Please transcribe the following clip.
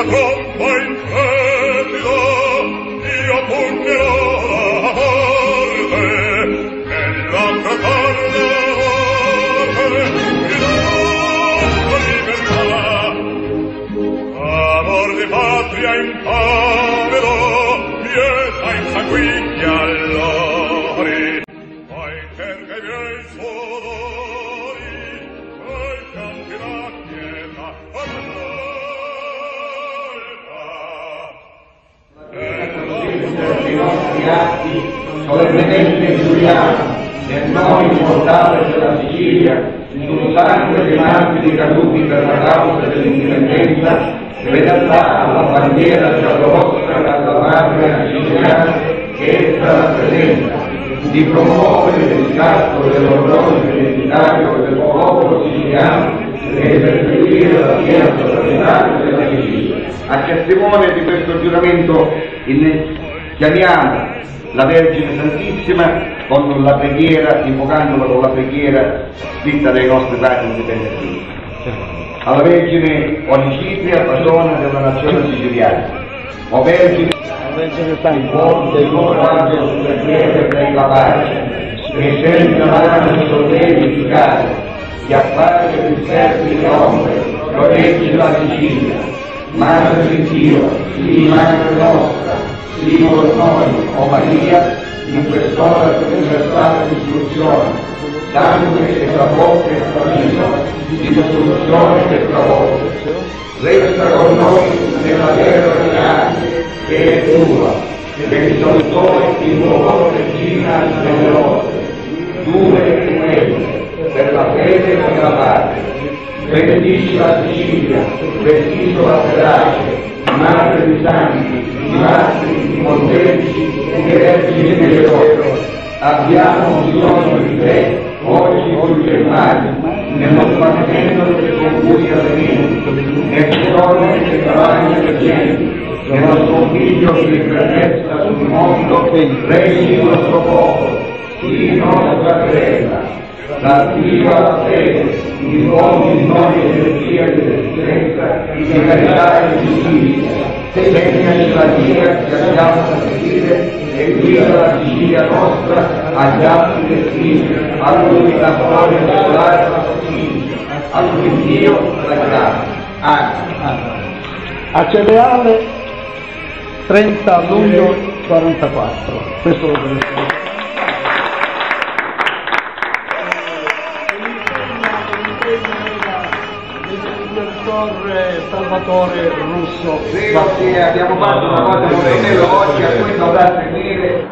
tromba intrepido, io pugnerò la morte, nell'altra corda morte, gridando libertà. Amor di patria impavero, pietà insanguiglia allori, poi cerca i miei sudori, poi canti la pietà i nostri atti solennemente giuriamo nel nome immortale della Sicilia, sul sangue dei martiri caduti per la causa dell'indipendenza, fedeltà alla bandiera giallorossa della patria siciliana che essa rappresenta, di promuovere il riscatto dell'orgoglio identitario del popolo siciliano e perseguire la piena sovranità della Sicilia. A testimone di questo giuramento chiamiamo la Vergine Santissima con la preghiera, invocandola con la preghiera scritta dai nostri padri indipendentisti. Alla Vergine Onicipria, patrona della nazione siciliana. O Vergine Santissima, il tuo raggio sulle pietre della pace, che senza mano sollievi di case, che appare più fertili ombre, proteggi la Sicilia. Madre di Dio, sii Madre nostra, sii con noi, o Maria, in quest'ora di universale istruzione, sangue che travolge il cammino, di istruzione che travolge. Resta con noi nella terra reale, che è tua, che risoltò il tuo regina generosa, due e quelle, per la fede e per la pace. Benedici la Sicilia, l'isola ferace, madre di santi, di martiri, di pontefici, di vergini generosi. Abbiamo bisogno di te, oggi più che mai, nello sbattimento delle confusi avvenimenti, nel giorno che travaglia le genti, nello scompiglio che rifletta sul mondo, regni il nostro popolo, sii nostra terra. L'attiva la fede, di uomini, noi energia di resistenza, di carità e di giustizia, segnaci la via che abbiamo da seguire e guida la Sicilia nostra agli altri destini, all'unica storia popolare della Sicilia, a cui Dio la grazia. Amen. A Cereale, 30 luglio 44. Questo lo conosciamo. Salvatore Russo. Sì, abbiamo fatto una cosa molto bella oggi, a cui dovrà seguire